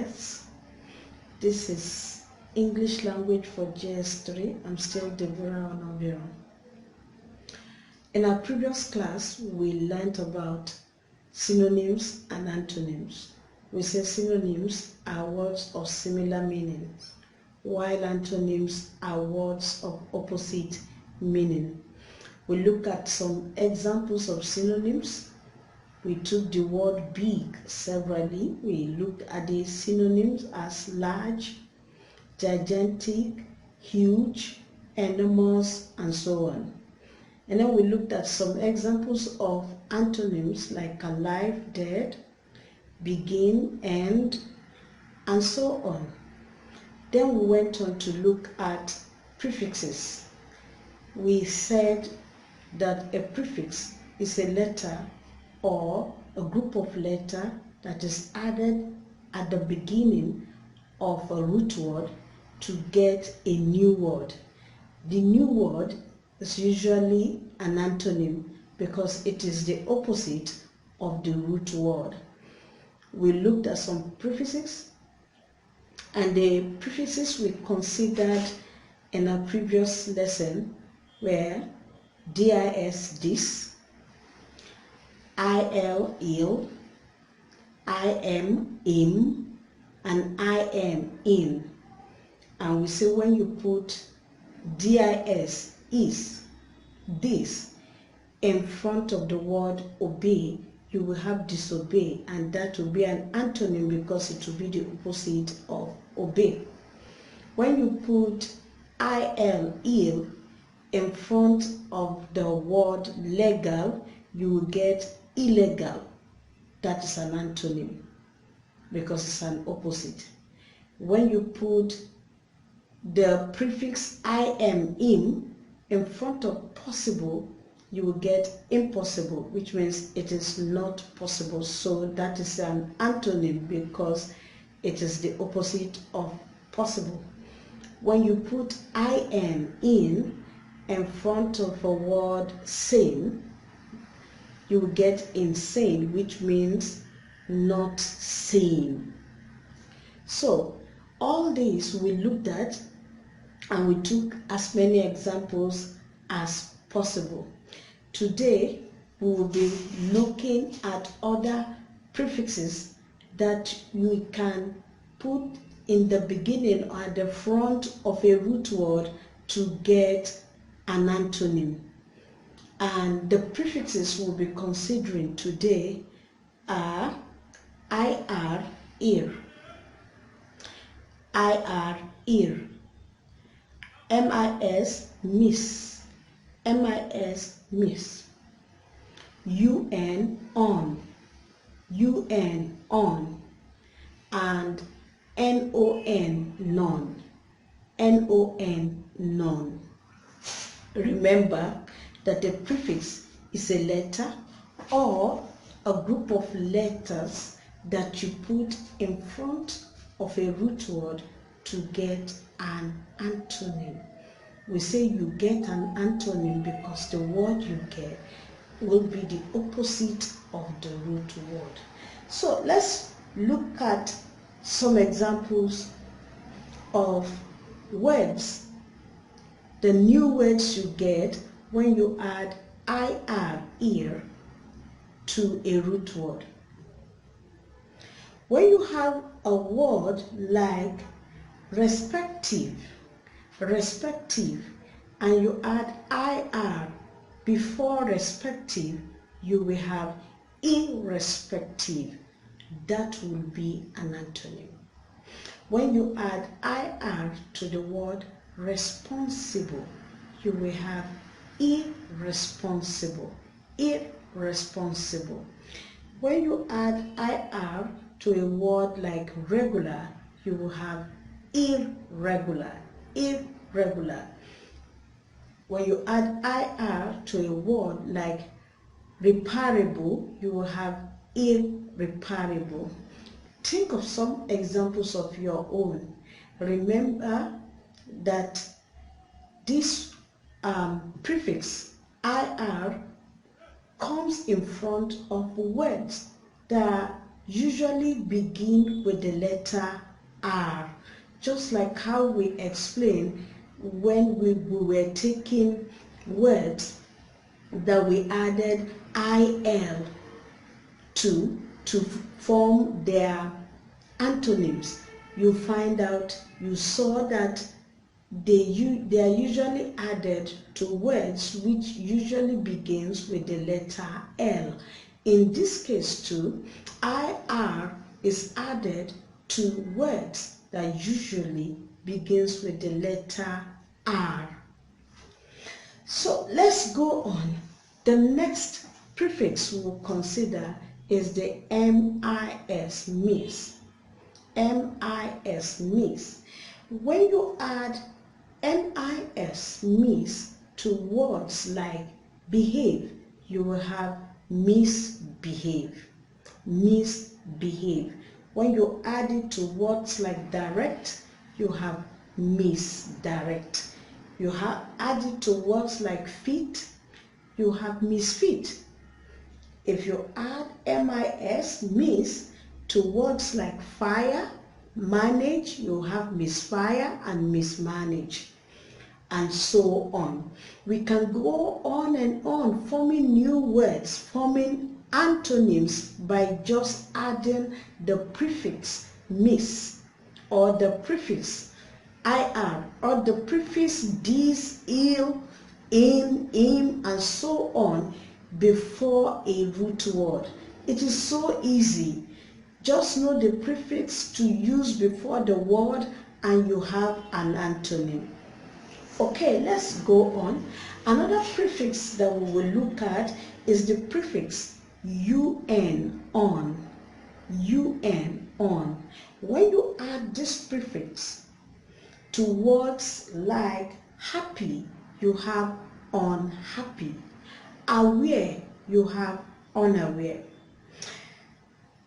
class. This is English language for JS3. I'm still Deborah Onoviro. In our previous class, we learned about synonyms and antonyms. We say synonyms are words of similar meaning, while antonyms are words of opposite meaning. We looked at some examples of synonyms. We took the word big severally. We looked at the synonyms as large, gigantic, huge, enormous, and so on. And then we looked at some examples of antonyms like alive, dead, begin, end, and so on. Then we went on to look at prefixes. We said that a prefix is a letter or a group of letters that is added at the beginning of a root word to get a new word. The new word is usually an antonym because it is the opposite of the root word. We looked at some prefixes, and the prefixes we considered in our previous lesson were dis, this, il, im, and in. And we say when you put dis, is, this, in front of the word obey, you will have disobey, and that will be an antonym because it will be the opposite of obey. When you put ill, in front of the word legal, you will get illegal. That is an antonym because it's an opposite. When you put the prefix im, in front of possible, you will get impossible, which means it is not possible. So that is an antonym because it is the opposite of possible. When you put in front of a word sane, you will get insane, which means not sane. So all these we looked at, and we took as many examples as possible. Today we will be looking at other prefixes that we can put in the beginning or at the front of a root word to get an antonym. And the prefixes we'll be considering today are ear, miss, miss, on, and non. Remember that a prefix is a letter or a group of letters that you put in front of a root word to get an antonym. We say you get an antonym because the word you get will be the opposite of the root word. So let's look at some examples of words, the new words you get when you add ear to a root word. When you have a word like respective, and you add before respective, you will have irrespective. That will be an antonym. When you add ir to the word responsible, you will have irresponsible. When you add ir to a word like regular, you will have irregular. When you add ir to a word like reparable, you will have irreparable. Think of some examples of your own. Remember that this prefix ir comes in front of words that usually begin with the letter R, just like how we explained when we were taking words that we added IL to form their antonyms. You saw that they are usually added to words which usually begins with the letter L. In this case too, IR is added to words that usually begins with the letter R. So let's go on. The next prefix we will consider is the MIS, miss. MIS, miss. When you add MIS, miss, to words like behave, you will have misbehave. Misbehave. When you add it to words like direct, you have misdirect. You have added to words like fit, you have misfit. If you add MIS, miss, to words like fire, manage, you have misfire and mismanage, and so on. We can go on and on forming new words, forming antonyms by just adding the prefix miss, or the prefix IR, or the prefix dis, il, in, im, and so on before a root word. It is so easy. Just know the prefix to use before the word and you have an antonym. Okay, let's go on. Another prefix that we will look at is the prefix UN, on. UN, on. When you add this prefix to words like happy, you have unhappy. Aware, you have unaware.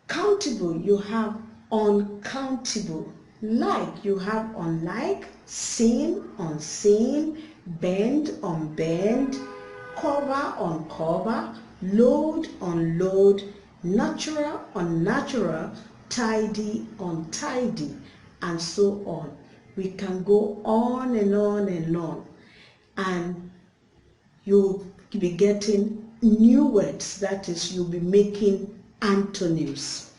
Countable, you have uncountable. Like, you have unlike. Seen, unseen. Bend, unbend. Cover, uncover. Load, unload. Natural, unnatural. Tidy, untidy, and so on. We can go on and on and on, and you'll be getting new words. That is, you'll be making antonyms.